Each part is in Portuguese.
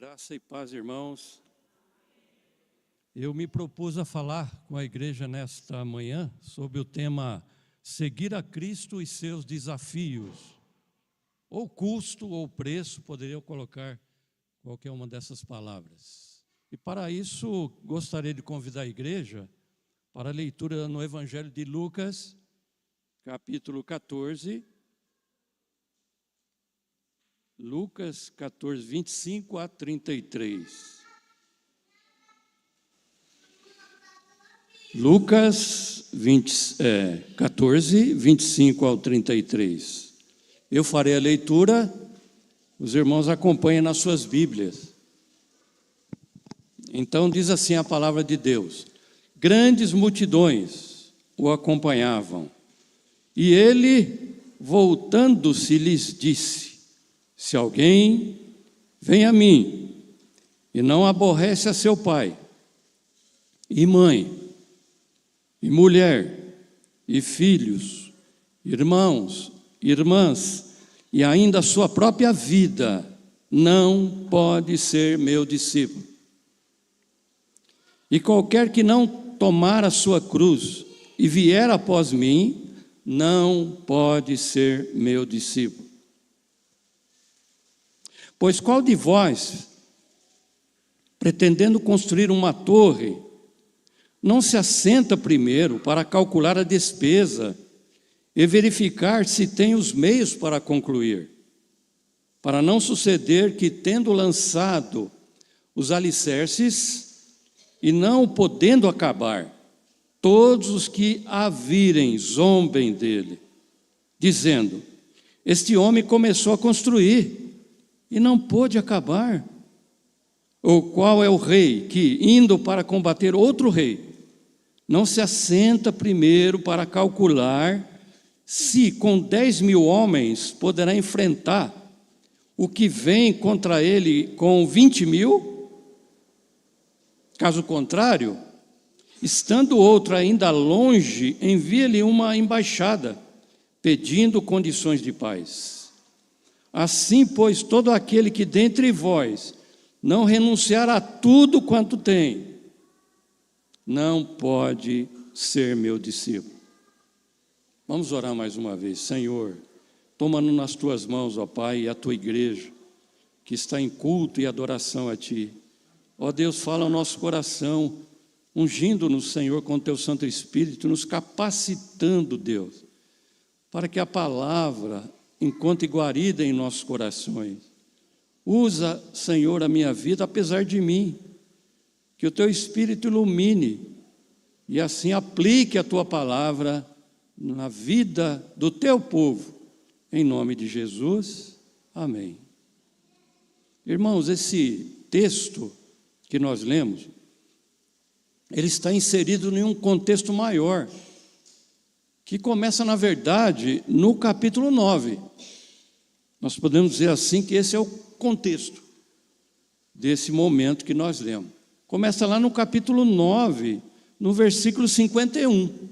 Graça e paz, irmãos. Eu me propus a falar com a igreja nesta manhã sobre o tema seguir a Cristo e seus desafios, ou custo ou preço, poderia eu colocar qualquer uma dessas palavras. E para isso, gostaria de convidar a igreja para a leitura no Evangelho de Lucas, capítulo 14, Lucas 14, 25 a 33. Lucas 14, 25 ao 33. Eu farei a leitura, os irmãos acompanhem nas suas Bíblias. Então diz assim a palavra de Deus: grandes multidões o acompanhavam, e ele, voltando-se, lhes disse: se alguém vem a mim e não aborrece a seu pai, e mãe, e mulher, e filhos, irmãos, irmãs, e ainda a sua própria vida, não pode ser meu discípulo. E qualquer que não tomar a sua cruz e vier após mim, não pode ser meu discípulo. Pois qual de vós, pretendendo construir uma torre, não se assenta primeiro para calcular a despesa e verificar se tem os meios para concluir, para não suceder que, tendo lançado os alicerces e não podendo acabar, todos os que a virem zombem dele, dizendo: este homem começou a construir e não pôde acabar. Ou qual é o rei que, indo para combater outro rei, não se assenta primeiro para calcular se com 10.000 homens poderá enfrentar o que vem contra ele com 20.000? Caso contrário, estando outro ainda longe, envia-lhe uma embaixada, pedindo condições de paz. Assim, pois, todo aquele que dentre vós não renunciar a tudo quanto tem, não pode ser meu discípulo. Vamos orar mais uma vez. Senhor, toma-nos nas tuas mãos, ó Pai, e a tua igreja, que está em culto e adoração a ti. Ó Deus, fala ao nosso coração, ungindo-nos, Senhor, com teu Santo Espírito, nos capacitando, Deus, para que a palavra encontre guarida em nossos corações. Usa, Senhor, a minha vida apesar de mim, que o teu Espírito ilumine e assim aplique a tua palavra na vida do teu povo, em nome de Jesus, amém. Irmãos, esse texto que nós lemos, ele está inserido em um contexto maior, que começa, na verdade, no capítulo 9. Nós podemos dizer assim que esse é o contexto desse momento que nós lemos. Começa lá no capítulo 9, no versículo 51.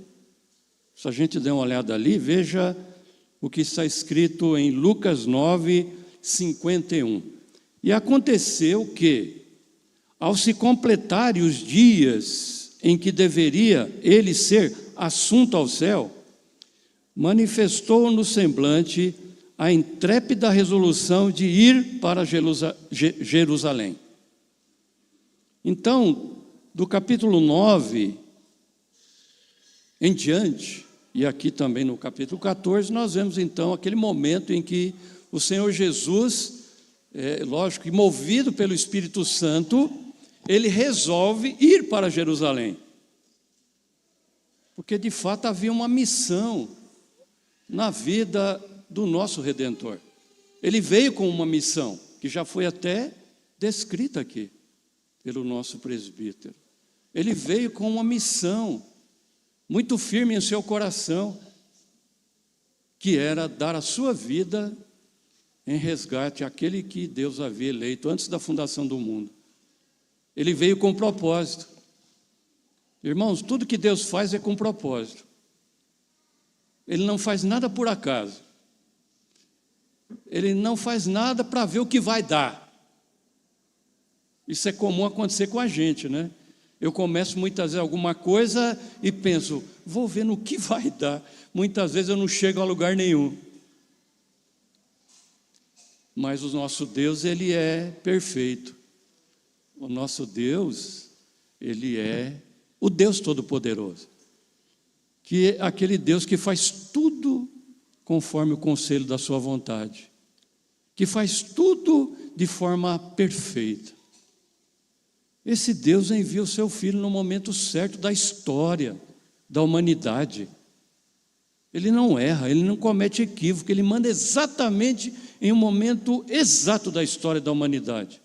Se a gente der uma olhada ali, veja o que está escrito em Lucas 9, 51. E aconteceu que, ao se completarem os dias em que deveria ele ser assunto ao céu, manifestou no semblante a intrépida resolução de ir para Jerusalém. Então, do capítulo 9 em diante, e aqui também no capítulo 14, nós vemos então aquele momento em que o Senhor Jesus, lógico, movido pelo Espírito Santo, ele resolve ir para Jerusalém. Porque de fato havia uma missão na vida do nosso Redentor. Ele veio com uma missão, que já foi até descrita aqui pelo nosso presbítero. Ele veio com uma missão muito firme em seu coração, que era dar a sua vida em resgate àquele que Deus havia eleito antes da fundação do mundo. Ele veio com propósito. Irmãos, tudo que Deus faz é com propósito. Ele não faz nada por acaso. Ele não faz nada para ver o que vai dar. Isso é comum acontecer com a gente, né? Eu começo muitas vezes alguma coisa e penso, vou ver no que vai dar. Muitas vezes eu não chego a lugar nenhum. Mas o nosso Deus, Ele é perfeito. O nosso Deus, Ele é o Deus Todo-Poderoso. Que é aquele Deus que faz tudo conforme o conselho da sua vontade. Que faz tudo de forma perfeita. Esse Deus envia o seu Filho no momento certo da história, da humanidade. Ele não erra, Ele não comete equívoco, Ele manda exatamente em um momento exato da história da humanidade.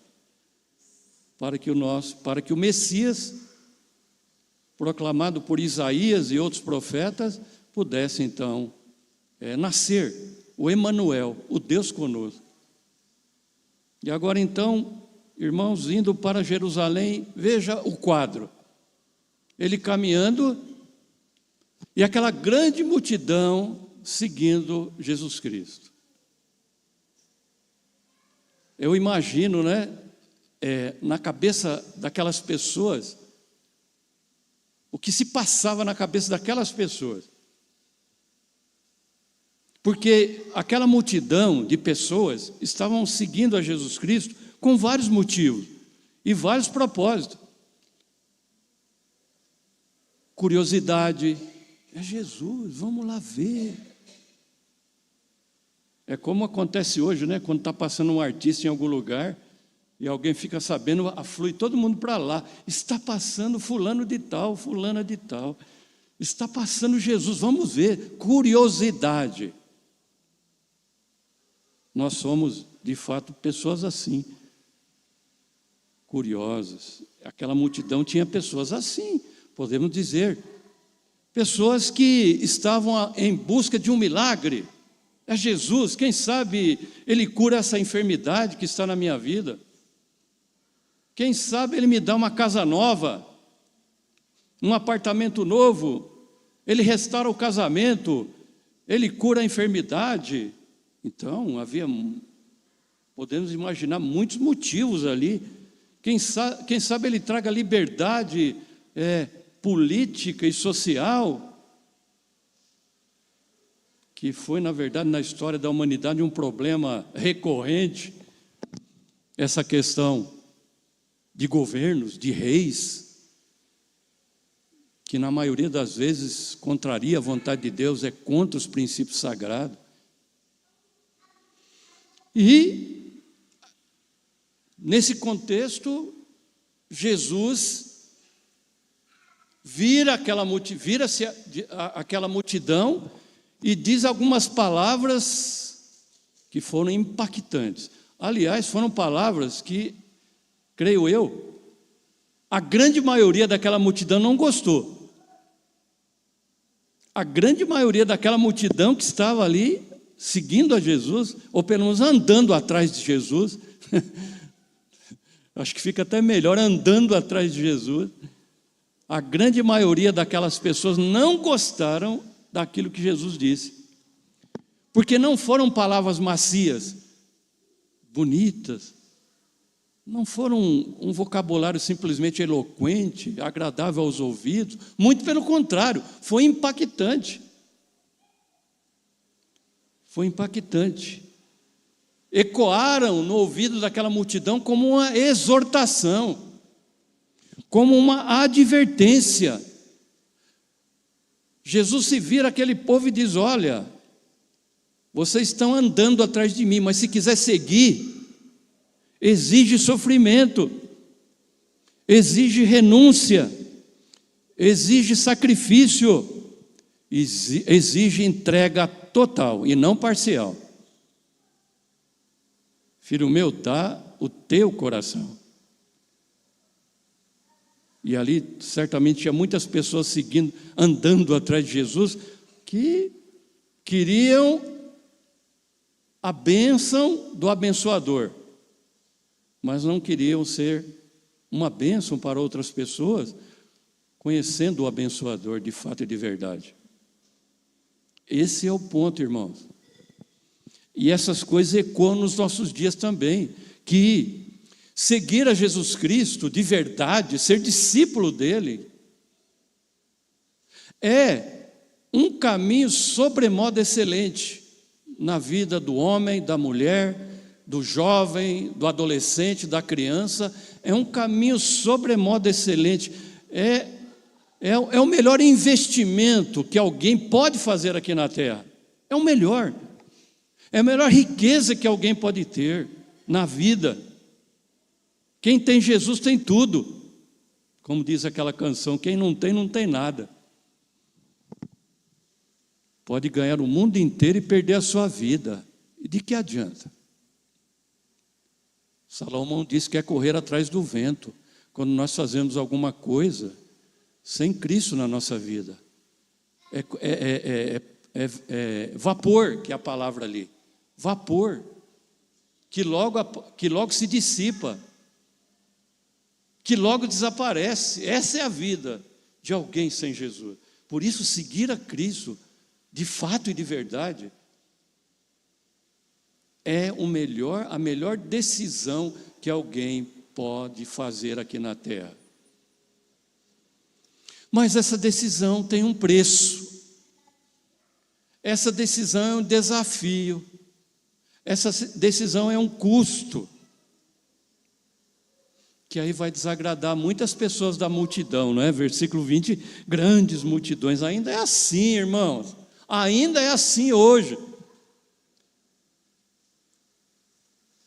Para que o Messias, proclamado por Isaías e outros profetas, pudesse então nascer, o Emanuel, o Deus conosco. E agora então, irmãos, indo para Jerusalém, veja o quadro. Ele caminhando e aquela grande multidão seguindo Jesus Cristo. Eu imagino, né, na cabeça daquelas pessoas, o que se passava na cabeça daquelas pessoas. Porque aquela multidão de pessoas estavam seguindo a Jesus Cristo com vários motivos e vários propósitos. Curiosidade, é Jesus, vamos lá ver. É como acontece hoje, né? Quando está passando um artista em algum lugar e alguém fica sabendo, aflui todo mundo para lá. Está passando fulano de tal, fulana de tal. Está passando Jesus, vamos ver. Curiosidade. Nós somos, de fato, pessoas assim, curiosas. Aquela multidão tinha pessoas assim, podemos dizer. Pessoas que estavam em busca de um milagre. É Jesus, quem sabe Ele cura essa enfermidade que está na minha vida. Quem sabe Ele me dá uma casa nova, um apartamento novo. Ele restaura o casamento, Ele cura a enfermidade. Então, podemos imaginar muitos motivos ali. Quem sabe Ele traga liberdade política e social, que foi, na verdade, na história da humanidade, um problema recorrente, essa questão de governos, de reis, que na maioria das vezes contraria a vontade de Deus, é contra os princípios sagrados. E, nesse contexto, Jesus vira-se aquela multidão e diz algumas palavras que foram impactantes. Aliás, foram palavras que, creio eu, a grande maioria daquela multidão não gostou. A grande maioria daquela multidão que estava ali seguindo a Jesus, ou pelo menos andando atrás de Jesus, acho que fica até melhor andando atrás de Jesus. A grande maioria daquelas pessoas não gostaram daquilo que Jesus disse, porque não foram palavras macias, bonitas, não foram um vocabulário simplesmente eloquente, agradável aos ouvidos, muito pelo contrário, foi impactante. Foi impactante. Ecoaram no ouvido daquela multidão como uma exortação, como uma advertência. Jesus se vira aquele povo e diz: olha, vocês estão andando atrás de mim, mas se quiser seguir, exige sofrimento, exige renúncia, exige sacrifício, exige entrega total e não parcial. Filho meu, dá o teu coração. E ali certamente tinha muitas pessoas seguindo, andando atrás de Jesus, que queriam a bênção do abençoador, mas não queriam ser uma bênção para outras pessoas, conhecendo o abençoador de fato e de verdade. Esse é o ponto, irmãos. E essas coisas ecoam nos nossos dias também, que Seguir a Jesus Cristo de verdade, ser discípulo dele, é um caminho sobremodo excelente na vida do homem, da mulher, do jovem, do adolescente, da criança. É um caminho sobremodo excelente. É o melhor investimento que alguém pode fazer aqui na terra. É o melhor. É a melhor riqueza que alguém pode ter na vida. Quem tem Jesus tem tudo. Como diz aquela canção, quem não tem, não tem nada. Pode ganhar o mundo inteiro e perder a sua vida. E de que adianta? Salomão disse que é correr atrás do vento. Quando nós fazemos alguma coisa sem Cristo na nossa vida. É vapor, que é a palavra ali. Vapor. Que logo se dissipa. Que logo desaparece. Essa é a vida de alguém sem Jesus. Por isso, seguir a Cristo, de fato e de verdade, é a melhor decisão que alguém pode fazer aqui na terra. Mas essa decisão tem um preço. Essa decisão é um desafio. Essa decisão é um custo. Que aí vai desagradar muitas pessoas da multidão, não é? Versículo 20, grandes multidões. Ainda é assim, irmãos. Ainda é assim hoje.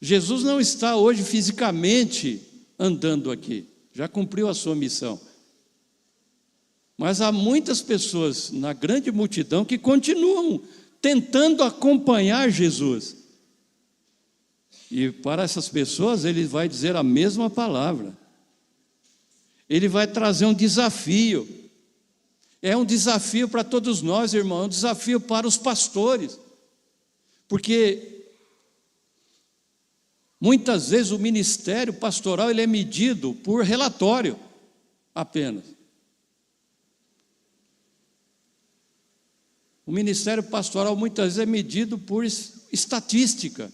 Jesus não está hoje fisicamente andando aqui. Já cumpriu a sua missão. Mas há muitas pessoas na grande multidão que continuam tentando acompanhar Jesus. E para essas pessoas ele vai dizer a mesma palavra. Ele vai trazer um desafio. É um desafio para todos nós, irmãos, é um desafio para os pastores. Porque muitas vezes o ministério pastoral ele é medido por relatório apenas. O ministério pastoral muitas vezes é medido por estatística.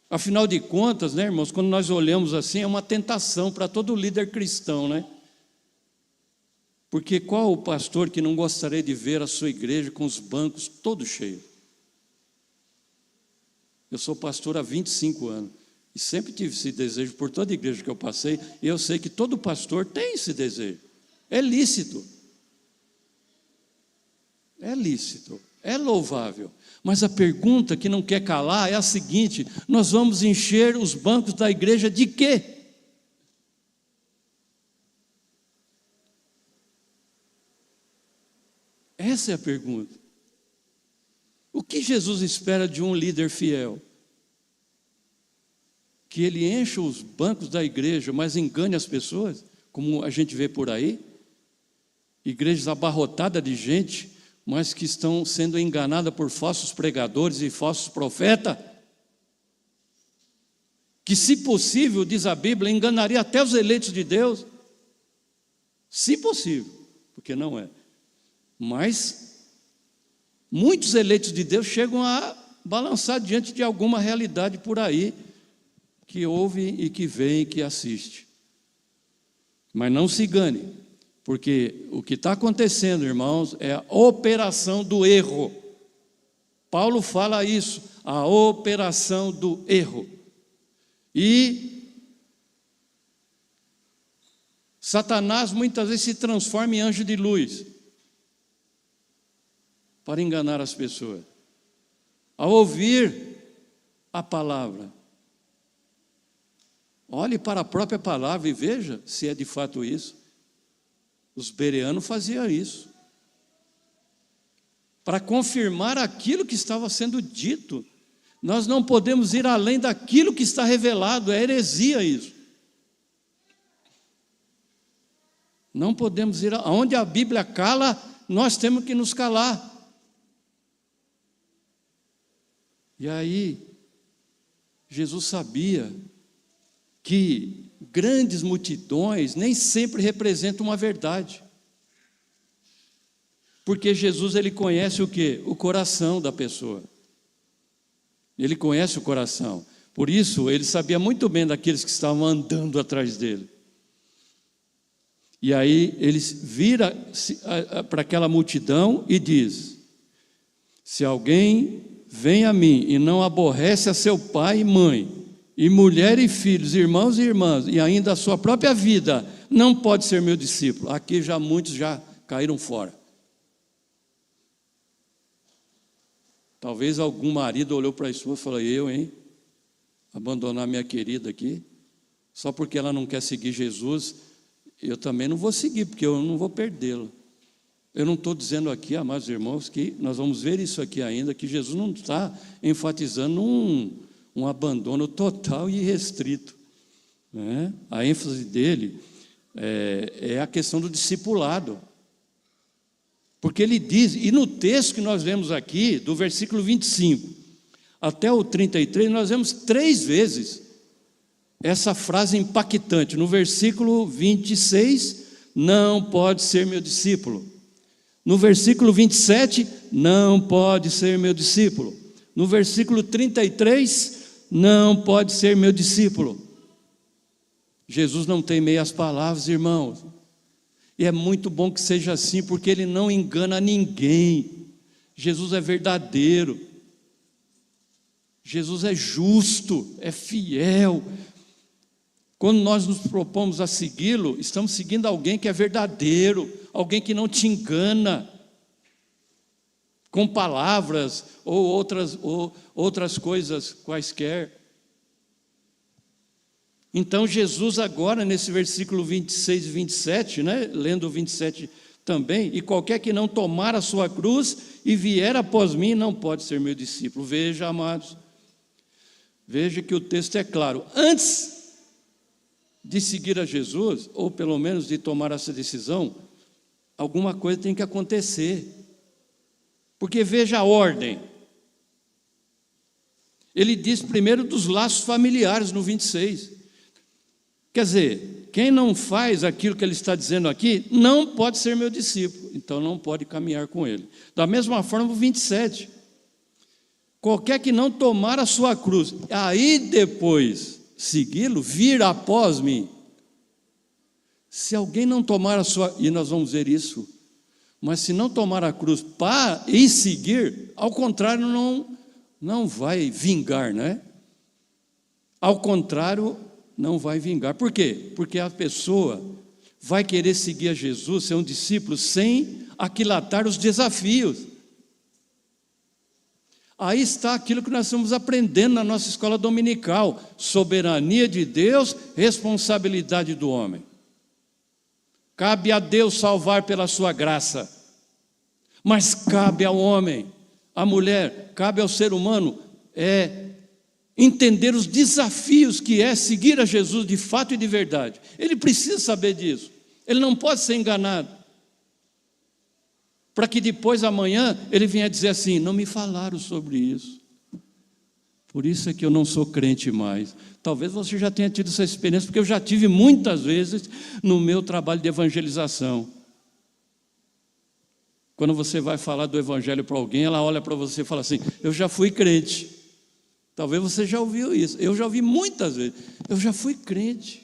Afinal de contas, né, irmãos, quando nós olhamos assim, é uma tentação para todo líder cristão, né? Porque qual o pastor que não gostaria de ver a sua igreja com os bancos todos cheios? Eu sou pastor há 25 anos e sempre tive esse desejo por toda igreja que eu passei, e eu sei que todo pastor tem esse desejo. É lícito. É lícito, é louvável. Mas a pergunta que não quer calar é a seguinte: nós vamos encher os bancos da igreja de quê? Essa é a pergunta. O que Jesus espera de um líder fiel? Que ele encha os bancos da igreja, mas engane as pessoas, como a gente vê por aí? Igrejas abarrotadas de gente, mas que estão sendo enganadas por falsos pregadores e falsos profetas, que, se possível, diz a Bíblia, enganaria até os eleitos de Deus, se possível, porque não é. Mas muitos eleitos de Deus chegam a balançar diante de alguma realidade por aí, que ouve e que vê e que assiste. Mas não se engane, porque o que está acontecendo, irmãos, é a operação do erro. Paulo fala isso, a operação do erro. E Satanás muitas vezes se transforma em anjo de luz para enganar as pessoas. Ao ouvir a palavra, olhe para a própria palavra e veja se é de fato isso. Os bereanos faziam isso, para confirmar aquilo que estava sendo dito. Nós não podemos ir além daquilo que está revelado, é heresia isso. Não podemos ir aonde a Bíblia cala, nós temos que nos calar. E aí, Jesus sabia que grandes multidões nem sempre representam uma verdade. Porque Jesus, ele conhece o quê? O coração da pessoa. Ele conhece o coração. Por isso, ele sabia muito bem daqueles que estavam andando atrás dele. E aí ele vira para aquela multidão e diz: se alguém vem a mim e não aborrece a seu pai e mãe, e mulher e filhos, irmãos e irmãs, e ainda a sua própria vida, não pode ser meu discípulo. Aqui já muitos já caíram fora. Talvez algum marido olhou para a esposa e falou: eu, hein? Abandonar minha querida aqui, só porque ela não quer seguir Jesus, eu também não vou seguir, porque eu não vou perdê-la. Eu não estou dizendo aqui, amados irmãos, que nós vamos ver isso aqui ainda, que Jesus não está enfatizando um abandono total e restrito, né? A ênfase dele é a questão do discipulado. Porque ele diz, e no texto que nós lemos aqui, do versículo 25 até o 33, nós vemos 3 vezes essa frase impactante. No versículo 26, não pode ser meu discípulo. No versículo 27, não pode ser meu discípulo. No versículo 33, não pode ser meu discípulo. Jesus não tem meias palavras, irmãos. E é muito bom que seja assim, porque ele não engana ninguém. Jesus é verdadeiro. Jesus é justo, é fiel. Quando nós nos propomos a segui-lo, estamos seguindo alguém que é verdadeiro, alguém que não te engana com palavras ou outras coisas quaisquer. Então Jesus agora, nesse versículo 26 e 27, né, lendo o 27 também, e qualquer que não tomar a sua cruz e vier após mim, não pode ser meu discípulo. Veja, amados, veja que o texto é claro. Antes de seguir a Jesus, ou pelo menos de tomar essa decisão, alguma coisa tem que acontecer. Porque veja a ordem. Ele diz primeiro dos laços familiares no 26. Quer dizer, quem não faz aquilo que ele está dizendo aqui, não pode ser meu discípulo, então não pode caminhar com ele. Da mesma forma o 27. Qualquer que não tomar a sua cruz, aí depois segui-lo, vir após mim. Se alguém não tomar a sua, e nós vamos ver isso, mas se não tomar a cruz e seguir, ao contrário, não vai vingar, né? Ao contrário, não vai vingar. Por quê? Porque a pessoa vai querer seguir a Jesus, ser um discípulo, sem aquilatar os desafios. Aí está aquilo que nós estamos aprendendo na nossa escola dominical: soberania de Deus, responsabilidade do homem. Cabe a Deus salvar pela sua graça, mas cabe ao homem, à mulher, cabe ao ser humano entender os desafios que é seguir a Jesus de fato e de verdade. Ele precisa saber disso, ele não pode ser enganado, para que depois, amanhã, ele venha dizer assim: não me falaram sobre isso, por isso é que eu não sou crente mais. Talvez você já tenha tido essa experiência, porque eu já tive muitas vezes no meu trabalho de evangelização. Quando você vai falar do evangelho para alguém, ela olha para você e fala assim: eu já fui crente. Talvez você já ouviu isso, eu já ouvi muitas vezes: eu já fui crente.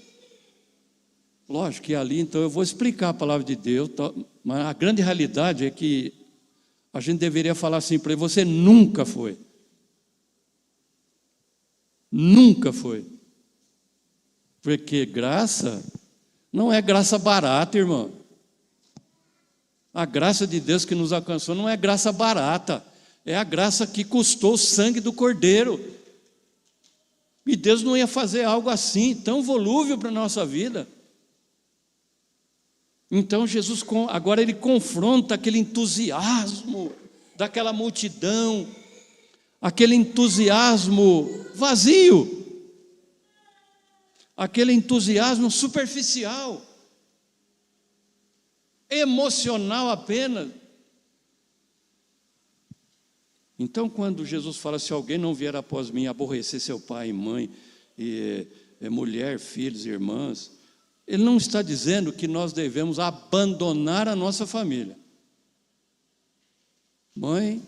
Lógico que ali, então, eu vou explicar a palavra de Deus, mas a grande realidade é que a gente deveria falar assim para ele: você nunca foi. Nunca foi. Porque graça não é graça barata, irmão. A graça de Deus que nos alcançou não é graça barata, é a graça que custou o sangue do Cordeiro. E Deus não ia fazer algo assim, tão volúvel para a nossa vida. Então Jesus, agora ele confronta aquele entusiasmo daquela multidão, aquele entusiasmo vazio, aquele entusiasmo superficial, emocional apenas. Então, quando Jesus fala: se alguém não vier após mim, aborrecer seu pai e mãe, mulher, filhos e irmãs, ele não está dizendo que nós devemos abandonar a nossa família. Mãe,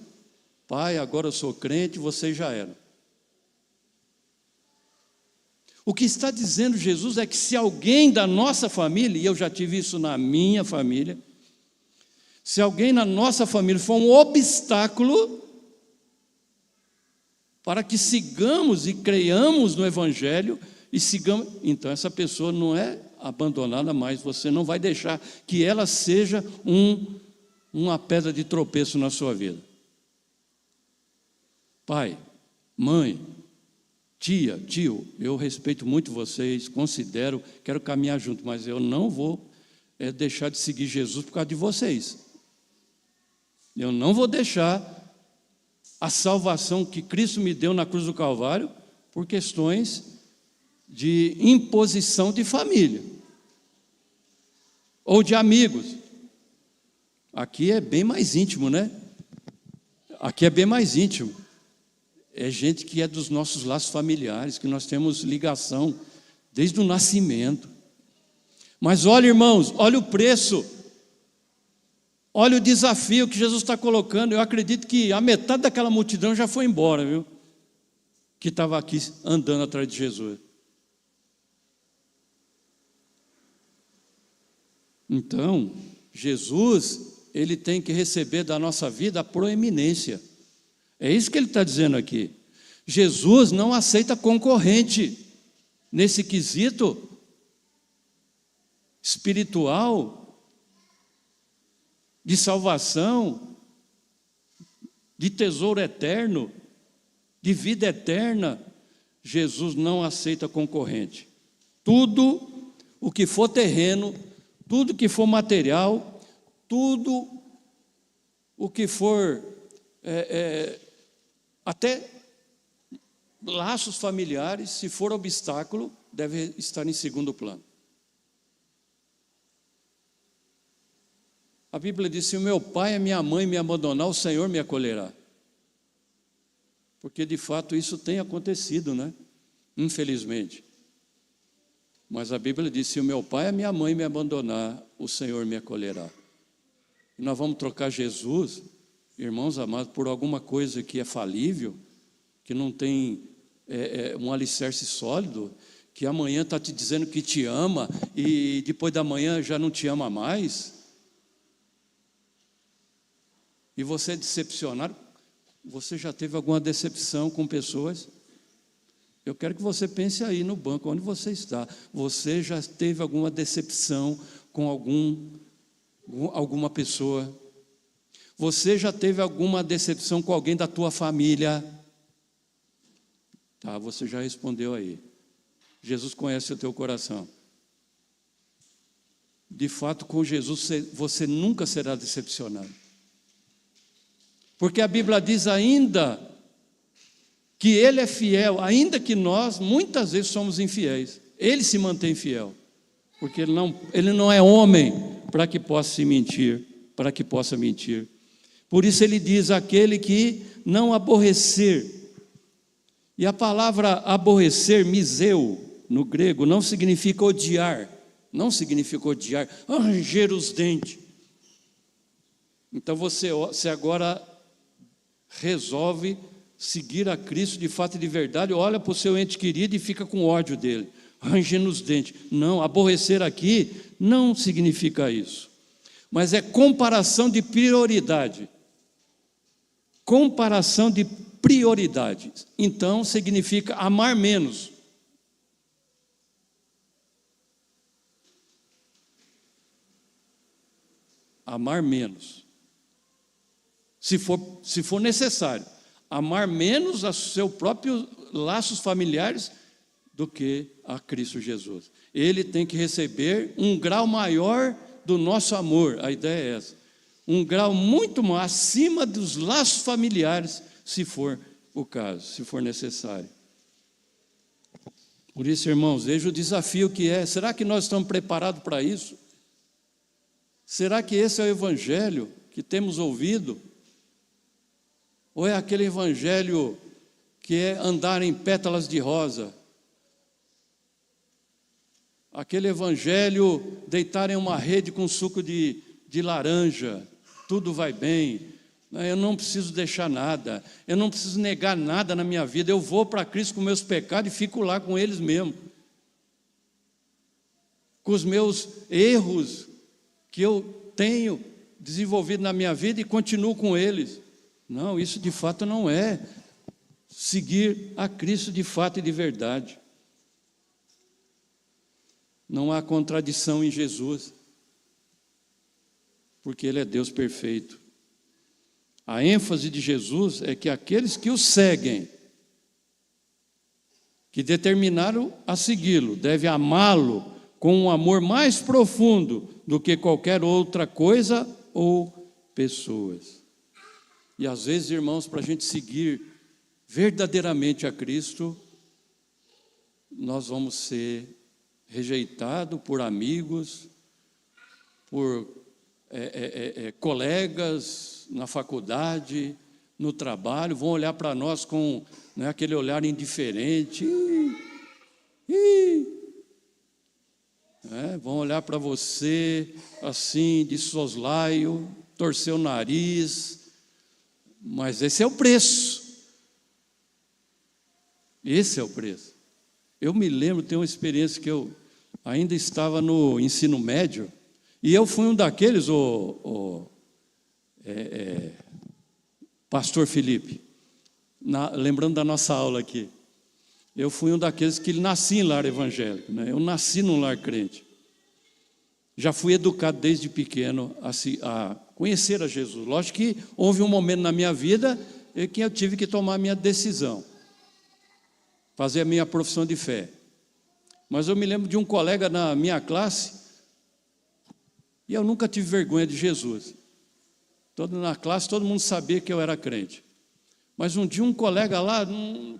pai, agora eu sou crente, vocês já eram. O que está dizendo Jesus é que se alguém da nossa família, e eu já tive isso na minha família, se alguém na nossa família for um obstáculo para que sigamos e creiamos no Evangelho e sigamos, então essa pessoa não é abandonada mais, você não vai deixar que ela seja uma pedra de tropeço na sua vida. Pai, mãe, tia, tio, eu respeito muito vocês, considero, quero caminhar junto, mas eu não vou deixar de seguir Jesus por causa de vocês. Eu não vou deixar a salvação que Cristo me deu na cruz do Calvário por questões de imposição de família ou de amigos. Aqui é bem mais íntimo, né? Aqui é bem mais íntimo. É gente que é dos nossos laços familiares, que nós temos ligação desde o nascimento. Mas olha, irmãos, olha o preço. Olha o desafio que Jesus está colocando. Eu acredito que a metade daquela multidão já foi embora, viu? Que estava aqui andando atrás de Jesus. Então, Jesus, ele tem que receber da nossa vida a proeminência. É isso que ele está dizendo aqui. Jesus não aceita concorrente nesse quesito espiritual, de salvação, de tesouro eterno, de vida eterna. Jesus não aceita concorrente. Tudo o que for terreno, tudo que for material, tudo o que for até laços familiares, se for obstáculo, deve estar em segundo plano. A Bíblia diz: se o meu pai e a minha mãe me abandonar, o Senhor me acolherá. Porque de fato isso tem acontecido, né? Infelizmente. Mas a Bíblia diz: se o meu pai e a minha mãe me abandonar, o Senhor me acolherá. E nós vamos trocar Jesus, irmãos amados, por alguma coisa que é falível, que não tem um alicerce sólido, que amanhã está te dizendo que te ama e depois da manhã já não te ama mais. E você é decepcionado. Você já teve alguma decepção com pessoas? Eu quero que você pense aí no banco, onde você está. Você já teve alguma decepção com alguma pessoa? Você já teve alguma decepção com alguém da tua família? Tá, você já respondeu aí. Jesus conhece o teu coração. De fato, com Jesus você nunca será decepcionado. Porque a Bíblia diz ainda que Ele é fiel, ainda que nós muitas vezes somos infiéis. Ele se mantém fiel, porque Ele não é homem para que possa mentir, Por isso Ele diz: aquele que não aborrecer. E a palavra aborrecer, miseu, no grego, não significa odiar, ranger os dentes. Então você agora resolve seguir a Cristo de fato e de verdade, olha para o seu ente querido e fica com ódio dele, rangendo os dentes. Não, aborrecer aqui não significa isso, mas é comparação de prioridade. Comparação de prioridades. Então significa amar menos. Amar menos. Se for necessário, amar menos a seus próprios laços familiares do que a Cristo Jesus. Ele tem que receber um grau maior do nosso amor, a ideia é essa. Um grau muito mais acima dos laços familiares, se for o caso, se for necessário. Por isso, irmãos, veja o desafio que é. Será que nós estamos preparados para isso? Será que esse é o evangelho que temos ouvido? Ou é aquele evangelho que é andar em pétalas de rosa? Aquele evangelho deitar em uma rede com suco de laranja, tudo vai bem, eu não preciso deixar nada, eu não preciso negar nada na minha vida, eu vou para Cristo com meus pecados e fico lá com eles mesmo. com os meus erros que eu tenho desenvolvido na minha vida e continuo com eles. Não, isso de fato não é seguir a Cristo de fato e de verdade. Não há contradição em Jesus, porque Ele é Deus perfeito. A ênfase de Jesus é que aqueles que o seguem, que determinaram a segui-lo, devem amá-lo com um amor mais profundo do que qualquer outra coisa ou pessoas. E às vezes, irmãos, para a gente seguir verdadeiramente a Cristo, nós vamos ser rejeitados por amigos, por colegas na faculdade, no trabalho, vão olhar para nós com aquele olhar indiferente. Vão olhar para você assim, de soslaio, torcer o nariz, mas esse é o preço. Esse é o preço. Eu me lembro, tem uma experiência que eu ainda estava no ensino médio, e eu fui um daqueles, pastor Felipe, lembrando da nossa aula aqui, eu fui um daqueles que nasci em lar evangélico, né? Eu nasci num lar crente. Já fui educado desde pequeno a conhecer a Jesus. Lógico que houve um momento na minha vida em que eu tive que tomar a minha decisão, fazer a minha profissão de fé. Mas eu me lembro de um colega na minha classe, e eu nunca tive vergonha de Jesus. Na classe todo mundo sabia que eu era crente. Mas um dia um colega lá,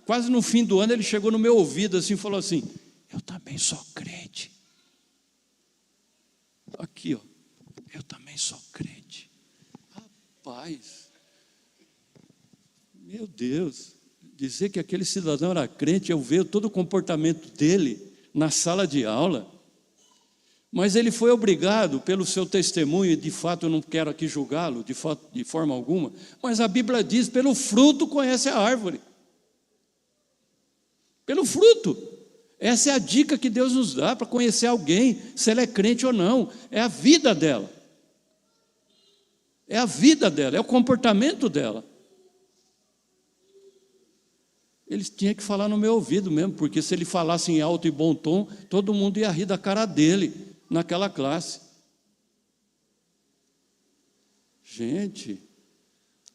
quase no fim do ano, ele chegou no meu ouvido assim e falou assim: eu também sou crente. Aqui, ó, eu também sou crente. Rapaz, meu Deus, dizer que aquele cidadão era crente, eu vejo todo o comportamento dele na sala de aula, mas ele foi obrigado pelo seu testemunho, e de fato eu não quero aqui julgá-lo de forma alguma, mas a Bíblia diz: pelo fruto conhece a árvore. Pelo fruto. Essa é a dica que Deus nos dá para conhecer alguém, se ela é crente ou não. É a vida dela. É a vida dela, é o comportamento dela. Ele tinha que falar no meu ouvido mesmo, porque se ele falasse em alto e bom tom, todo mundo ia rir da cara dele naquela classe. Gente,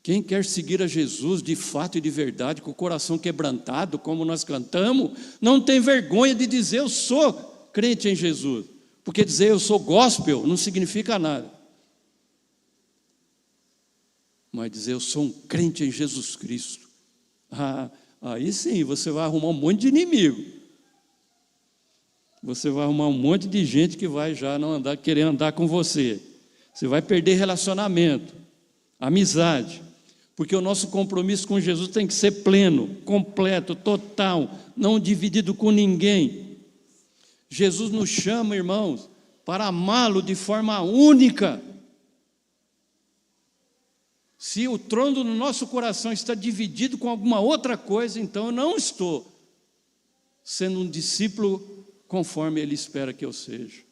quem quer seguir a Jesus de fato e de verdade, com o coração quebrantado, como nós cantamos, não tem vergonha de dizer: eu sou crente em Jesus. Porque dizer eu sou gospel não significa nada. Mas dizer eu sou um crente em Jesus Cristo, aí sim você vai arrumar um monte de inimigo. Você vai arrumar um monte de gente que vai já não querer andar com você. Você vai perder relacionamento, amizade. Porque o nosso compromisso com Jesus tem que ser pleno, completo, total, não dividido com ninguém. Jesus nos chama, irmãos, para amá-lo de forma única. Se o trono do nosso coração está dividido com alguma outra coisa, então eu não estou sendo um discípulo conforme Ele espera que eu seja.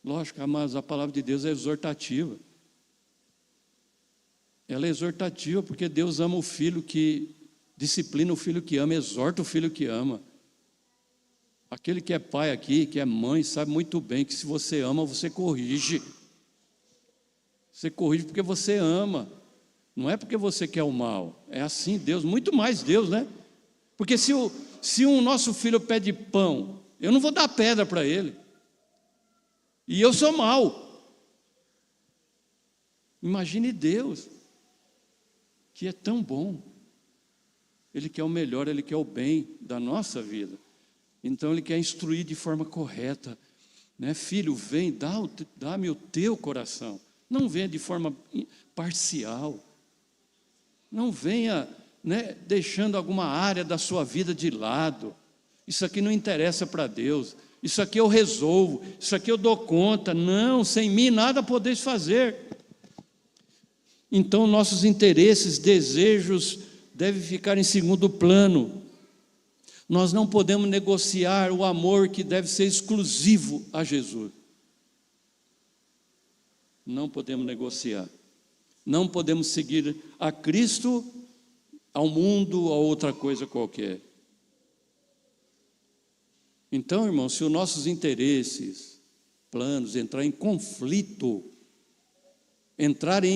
Lógico, amados, a palavra de Deus é exortativa. Ela é exortativa porque Deus ama o filho que disciplina o filho que ama, exorta o filho que ama. Aquele que é pai aqui, que é mãe, sabe muito bem que se você ama, você corrige. Você corrige porque você ama, não é porque você quer o mal. É assim Deus, muito mais Deus, né? Porque se o nosso filho pede pão, eu não vou dar pedra para ele. E eu sou mau. Imagine Deus, que é tão bom. Ele quer o melhor, Ele quer o bem da nossa vida. Então Ele quer instruir de forma correta, né? Filho, vem, dá-me o teu coração. Não venha de forma parcial. Não venha, né, deixando alguma área da sua vida de lado. Isso aqui não interessa para Deus. Isso aqui eu resolvo. Isso aqui eu dou conta. Não, sem mim nada podeis fazer. Então nossos interesses, desejos devem ficar em segundo plano. Nós não podemos negociar o amor que deve ser exclusivo a Jesus. Não podemos negociar. Não podemos seguir a Cristo, ao mundo, a outra coisa qualquer. Então, irmão, se os nossos interesses, planos entrarem em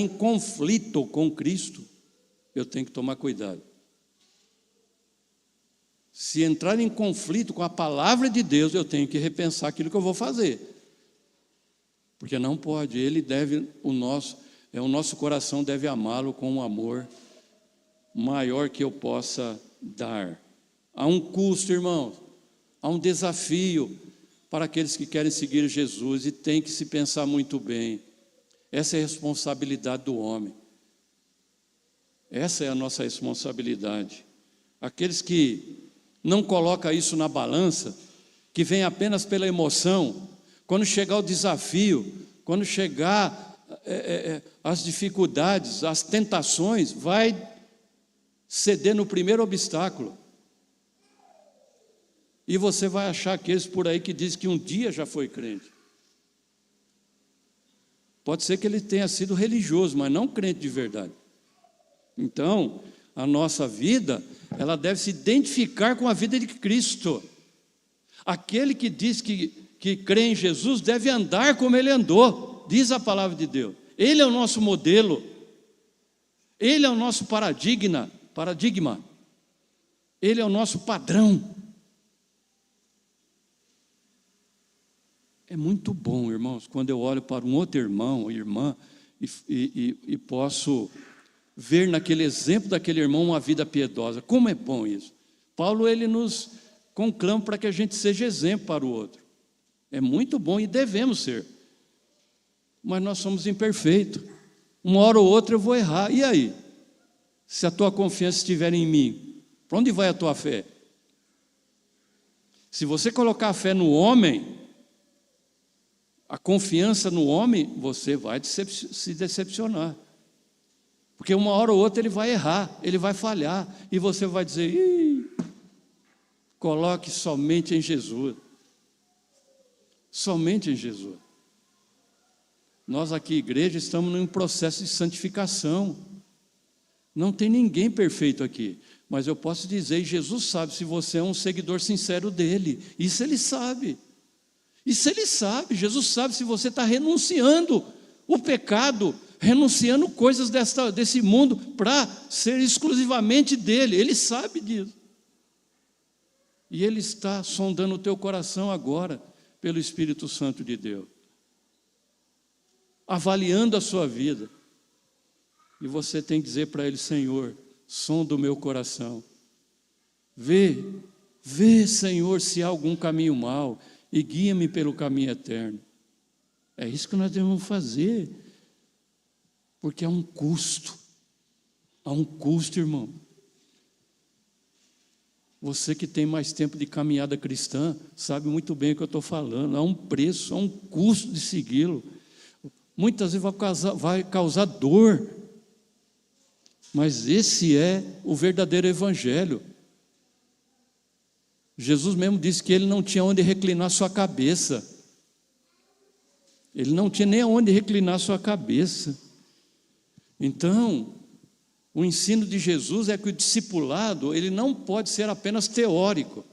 conflito com Cristo, eu tenho que tomar cuidado. Se entrar em conflito com a palavra de Deus, eu tenho que repensar aquilo que eu vou fazer. Porque não pode, ele deve, o nosso coração deve amá-lo com um amor maior que eu possa dar. Há um custo, irmãos, há um desafio para aqueles que querem seguir Jesus e tem que se pensar muito bem. Essa é a responsabilidade do homem. Essa é a nossa responsabilidade. Aqueles que não colocam isso na balança, que vem apenas pela emoção, quando chegar o desafio, quando chegar as dificuldades, as tentações, vai ceder no primeiro obstáculo. E você vai achar aqueles por aí que dizem que um dia já foi crente. Pode ser que ele tenha sido religioso, mas não crente de verdade. Então, a nossa vida, ela deve se identificar com a vida de Cristo. Aquele que diz que crê em Jesus deve andar como ele andou, diz a palavra de Deus. Ele é o nosso modelo, ele é o nosso paradigma, ele é o nosso padrão. É muito bom, irmãos, quando eu olho para um outro irmão ou irmã e posso ver naquele exemplo daquele irmão uma vida piedosa. Como é bom isso. Paulo, ele nos conclama para que a gente seja exemplo para o outro. É muito bom e devemos ser. Mas nós somos imperfeitos. Uma hora ou outra eu vou errar. E aí? Se a tua confiança estiver em mim, para onde vai a tua fé? Se você colocar a fé no homem, a confiança no homem, você vai se decepcionar. Porque uma hora ou outra ele vai errar, ele vai falhar, e você vai dizer, coloque somente em Jesus. Somente em Jesus. Nós aqui, igreja, estamos num processo de santificação. Não tem ninguém perfeito aqui, mas eu posso dizer, Jesus sabe se você é um seguidor sincero dele. Isso ele sabe. Isso ele sabe. Jesus sabe se você está renunciando o pecado, renunciando coisas desse mundo para ser exclusivamente dele. Ele sabe disso. E ele está sondando o teu coração agora, pelo Espírito Santo de Deus, avaliando a sua vida. E você tem que dizer para ele, Senhor, sonda o meu coração. Vê, Senhor, se há algum caminho mau e guia-me pelo caminho eterno. É isso que nós devemos fazer, porque há um custo, irmão. Você que tem mais tempo de caminhada cristã, sabe muito bem o que eu estou falando. Há um preço, há um custo de segui-lo. Muitas vezes vai causar dor, mas esse é o verdadeiro evangelho. Jesus mesmo disse que ele não tinha onde reclinar sua cabeça. Ele não tinha nem onde reclinar sua cabeça. Então, o ensino de Jesus é que o discipulado, ele não pode ser apenas teórico.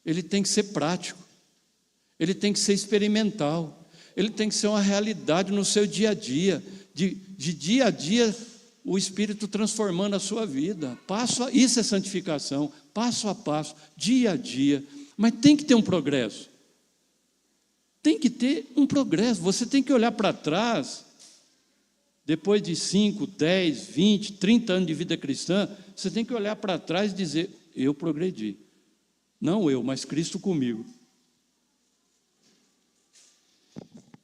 Ele tem que ser prático. Ele tem que ser experimental. Ele tem que ser uma realidade no seu dia a dia. De dia a dia, o Espírito transformando a sua vida. Isso é santificação, passo a passo, dia a dia. Mas tem que ter um progresso. Tem que ter um progresso. Você tem que olhar para trás. Depois de 5, 10, 20, 30 anos de vida cristã, você tem que olhar para trás e dizer, eu progredi. Não eu, mas Cristo comigo.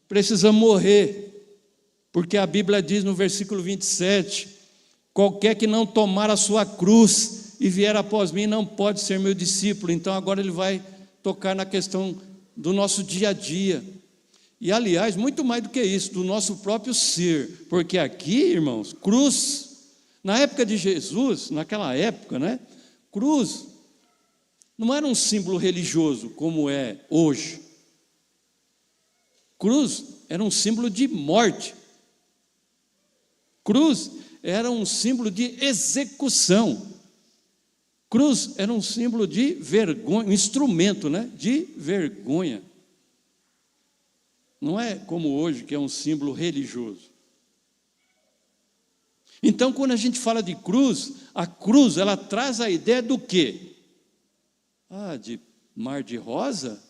Precisamos morrer, porque a Bíblia diz no versículo 27, qualquer que não tomar a sua cruz e vier após mim não pode ser meu discípulo. Então agora ele vai tocar na questão do nosso dia a dia. E, aliás, muito mais do que isso, do nosso próprio ser. Porque aqui, irmãos, cruz, na época de Jesus, naquela época, né? Cruz Não era um símbolo religioso como é hoje. Cruz era um símbolo de morte. Cruz era um símbolo de execução. Cruz era um símbolo de vergonha, um instrumento, né, de vergonha. Não é como hoje, que é um símbolo religioso. Então, quando a gente fala de cruz, a cruz, ela traz a ideia do quê? De mar de rosa?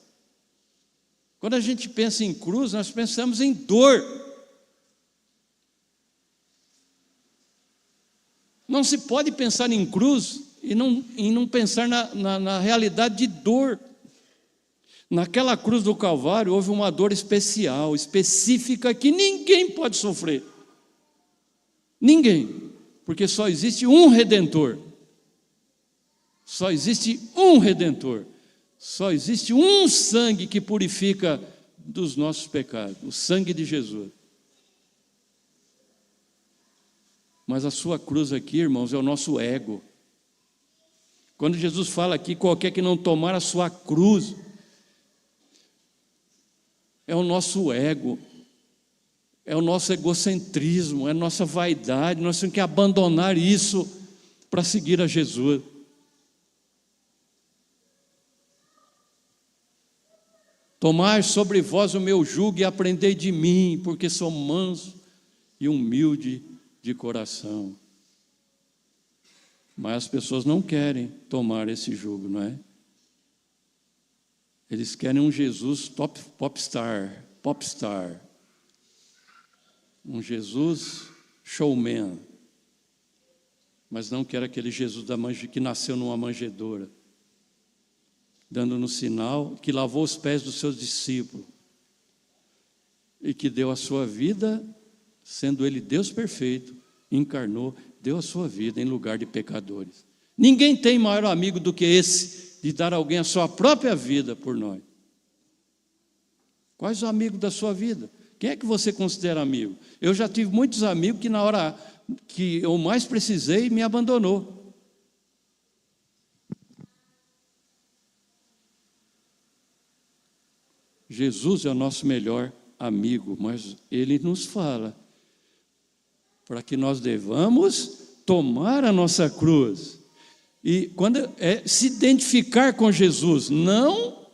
Quando a gente pensa em cruz, nós pensamos em dor. Não se pode pensar em cruz e não pensar na realidade de dor. Naquela cruz do Calvário houve uma dor especial, específica, que ninguém pode sofrer. Ninguém, porque só existe um Redentor. Só existe um Redentor. Só existe um sangue que purifica dos nossos pecados, o sangue de Jesus. Mas a sua cruz aqui, irmãos, é o nosso ego. Quando Jesus fala aqui, qualquer que não tomar a sua cruz, é o nosso ego, é o nosso egocentrismo, é a nossa vaidade. Nós temos que abandonar isso para seguir a Jesus. Tomai sobre vós o meu jugo e aprendei de mim, porque sou manso e humilde de coração. Mas as pessoas não querem tomar esse jugo, não é? Eles querem um Jesus popstar, um Jesus showman, mas não quer aquele Jesus que nasceu numa manjedoura, dando no sinal, que lavou os pés dos seus discípulos e que deu a sua vida, sendo ele Deus perfeito, encarnou, deu a sua vida em lugar de pecadores. Ninguém tem maior amigo do que esse, de dar a alguém a sua própria vida por nós. Quais os amigos da sua vida? Quem é que você considera amigo? Eu já tive muitos amigos que na hora que eu mais precisei, me abandonou. Jesus é o nosso melhor amigo, mas Ele nos fala para que nós devamos tomar a nossa cruz. E quando se identificar com Jesus, não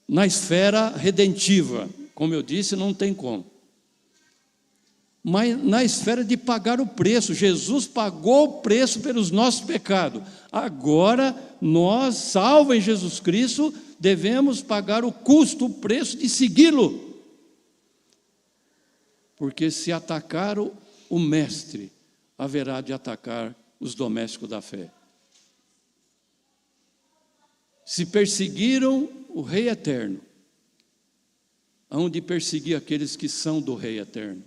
na esfera redentiva, como eu disse, não tem como. Mas na esfera de pagar o preço. Jesus pagou o preço pelos nossos pecados. Agora, nós, salvos em Jesus Cristo, devemos pagar o custo, o preço de segui-lo. Porque se atacar o mestre, haverá de atacar os domésticos da fé. Se perseguiram o Rei Eterno, hão de perseguir aqueles que são do Rei Eterno,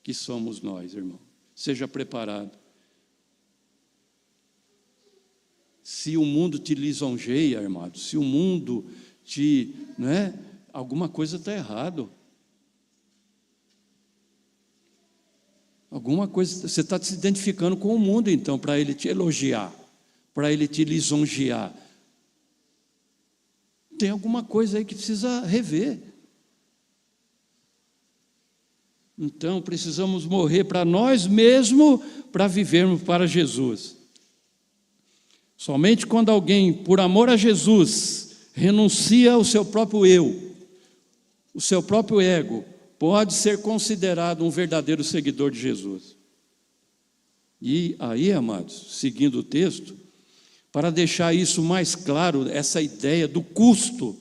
que somos nós, irmão. Seja preparado. Se o mundo te lisonjeia, irmão, se o mundo te, alguma coisa está errado. Alguma coisa, você está se identificando com o mundo, então, para ele te elogiar, para ele te lisonjear. Tem alguma coisa aí que precisa rever. Então, precisamos morrer para nós mesmos, para vivermos para Jesus. Somente quando alguém, por amor a Jesus, renuncia ao seu próprio eu, o seu próprio ego, pode ser considerado um verdadeiro seguidor de Jesus. E aí, amados, seguindo o texto, para deixar isso mais claro, essa ideia do custo,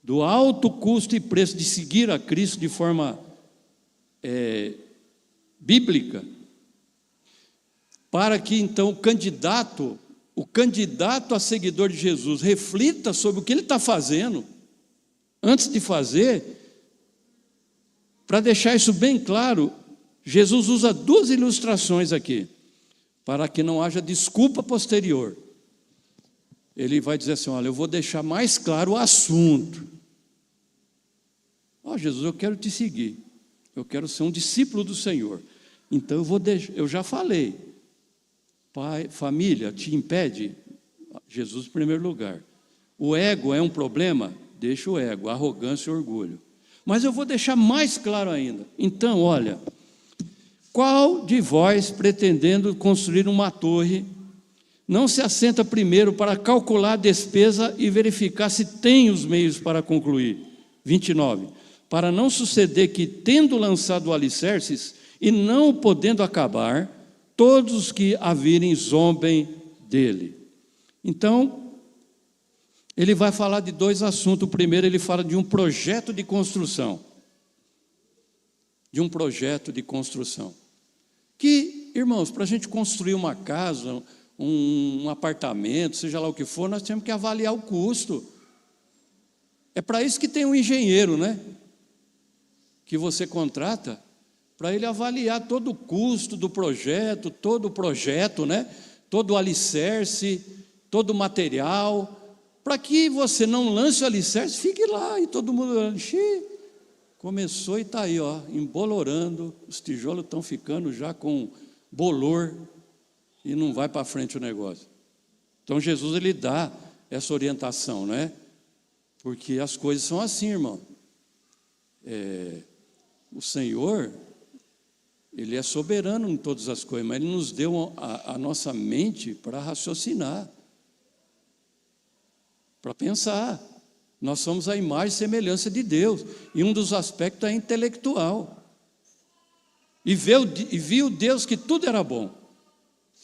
do alto custo e preço de seguir a Cristo de forma bíblica, para que então o candidato a seguidor de Jesus reflita sobre o que ele está fazendo, antes de fazer. Para deixar isso bem claro, Jesus usa duas ilustrações aqui, para que não haja desculpa posterior. Ele vai dizer assim, olha, eu vou deixar mais claro o assunto. Jesus, eu quero te seguir, eu quero ser um discípulo do Senhor, então eu já falei, Pai, família te impede? Jesus em primeiro lugar. O ego é um problema? Deixa o ego, arrogância e orgulho. Mas eu vou deixar mais claro ainda. Então, olha, qual de vós, pretendendo construir uma torre, não se assenta primeiro para calcular a despesa e verificar se tem os meios para concluir? 29. Para não suceder que, tendo lançado alicerces e não podendo acabar, todos os que a virem zombem dele. Então, ele vai falar de dois assuntos. O primeiro, ele fala de um projeto de construção. De um projeto de construção. Que, irmãos, para a gente construir uma casa, um apartamento, seja lá o que for, nós temos que avaliar o custo. É para isso que tem um engenheiro, né? Que você contrata, para ele avaliar todo o custo do projeto, todo o projeto, né? Todo o alicerce, todo o material, para que você não lance o alicerce, fique lá e todo mundo olhando, começou e está aí, ó, embolorando, os tijolos estão ficando já com bolor e não vai para frente o negócio. Então Jesus, ele dá essa orientação, né? Porque as coisas são assim, irmão. O Senhor, ele é soberano em todas as coisas, mas ele nos deu a nossa mente para raciocinar, para pensar. Nós somos a imagem e semelhança de Deus, e um dos aspectos é intelectual. E viu Deus que tudo era bom.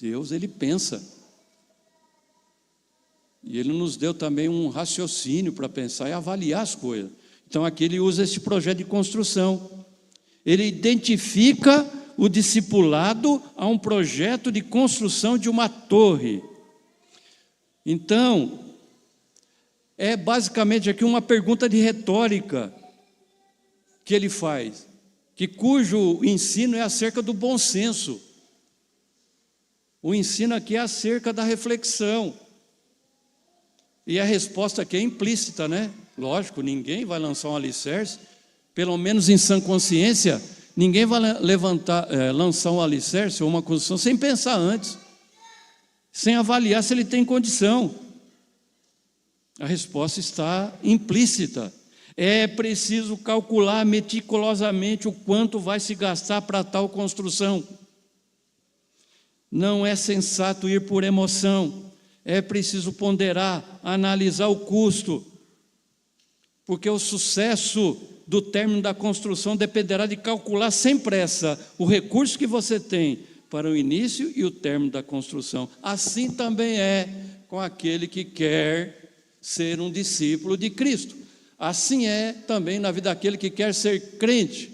Deus, ele pensa. E ele nos deu também um raciocínio para pensar e avaliar as coisas. Então aqui ele usa esse projeto de construção. Ele identifica o discipulado a um projeto de construção de uma torre. Então, é basicamente aqui uma pergunta de retórica que ele faz, cujo ensino é acerca do bom senso. O ensino aqui é acerca da reflexão. E a resposta aqui é implícita, né? Lógico, ninguém vai lançar um alicerce, pelo menos em sã consciência, ninguém vai lançar um alicerce ou uma construção sem pensar antes, sem avaliar se ele tem condição. A resposta está implícita. É preciso calcular meticulosamente o quanto vai se gastar para tal construção. Não é sensato ir por emoção. É preciso ponderar, analisar o custo, porque o sucesso do término da construção dependerá de calcular sem pressa o recurso que você tem para o início e o término da construção. Assim também é com aquele que quer ser um discípulo de Cristo. Assim é também na vida daquele que quer ser crente.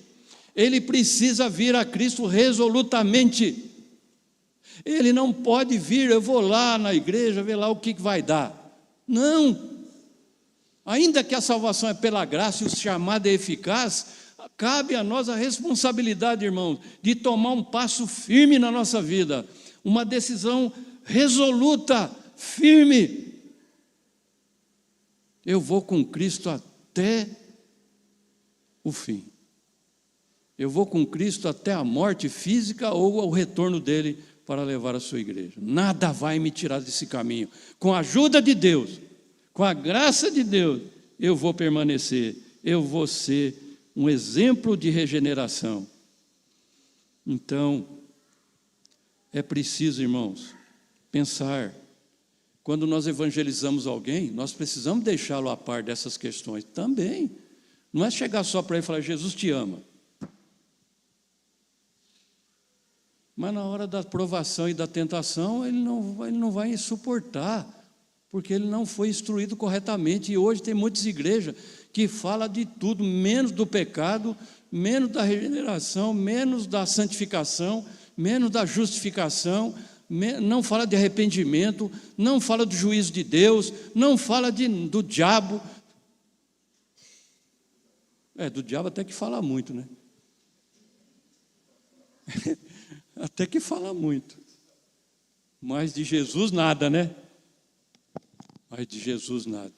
Ele precisa vir a Cristo resolutamente. Ele não pode vir, eu vou lá na igreja, ver lá o que vai dar. Não. Ainda que a salvação é pela graça e o chamado é eficaz, cabe a nós a responsabilidade, irmãos, de tomar um passo firme na nossa vida, uma decisão resoluta, firme. Eu vou com Cristo até o fim. Eu vou com Cristo até a morte física ou ao retorno dele para levar a sua igreja. Nada vai me tirar desse caminho. Com a ajuda de Deus, com a graça de Deus, eu vou permanecer. Eu vou ser um exemplo de regeneração. Então, é preciso, irmãos, pensar. Quando nós evangelizamos alguém, nós precisamos deixá-lo a par dessas questões também. Não é chegar só para ele e falar, Jesus te ama. Mas na hora da provação e da tentação, ele não vai suportar, porque ele não foi instruído corretamente. E hoje tem muitas igrejas que falam de tudo, menos do pecado, menos da regeneração, menos da santificação, menos da justificação, não fala de arrependimento, não fala do juízo de Deus, não fala do diabo. Do diabo até que fala muito, né? Até que fala muito. Mas de Jesus nada, né? Mas de Jesus nada.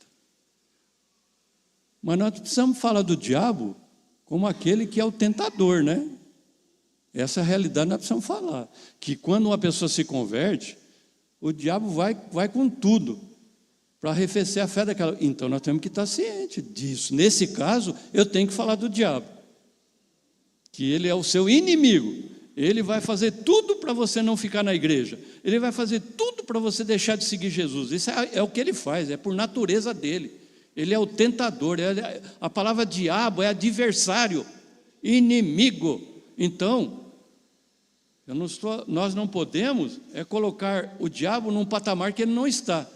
Mas nós precisamos falar do diabo como aquele que é o tentador, né? Essa é a realidade que nós precisamos falar. Que quando uma pessoa se converte, o diabo vai com tudo para arrefecer a fé daquela. Então nós temos que estar cientes disso. Nesse caso, eu tenho que falar do diabo, que ele é o seu inimigo. Ele vai fazer tudo para você não ficar na igreja. Ele vai fazer tudo para você deixar de seguir Jesus. Isso é o que ele faz, é por natureza dele. Ele é o tentador. A palavra diabo é adversário, inimigo. Então, nós não podemos colocar o diabo num patamar que ele não está,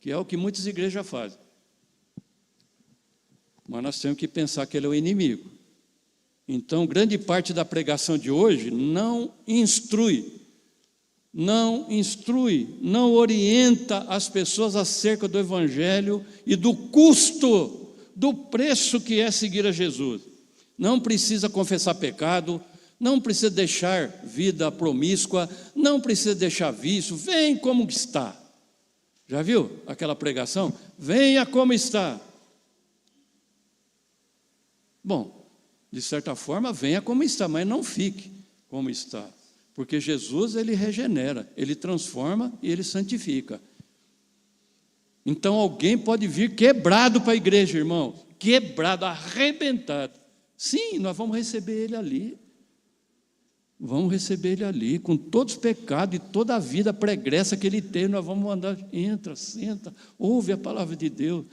que é o que muitas igrejas fazem. Mas nós temos que pensar que ele é o inimigo. Então, grande parte da pregação de hoje não instrui, não orienta as pessoas acerca do Evangelho e do custo, do preço que é seguir a Jesus. Não precisa confessar pecado, não precisa deixar vida promíscua, não precisa deixar vício, vem como está. Já viu aquela pregação? Venha como está. Bom, de certa forma, venha como está, mas não fique como está. Porque Jesus, ele regenera, ele transforma e ele santifica. Então, alguém pode vir quebrado para a igreja, irmão. Quebrado, arrebentado. Sim, nós vamos receber ele ali. Vamos receber ele ali, com todos os pecados e toda a vida pregressa que ele tem. Nós vamos mandar, entra, senta, ouve a palavra de Deus.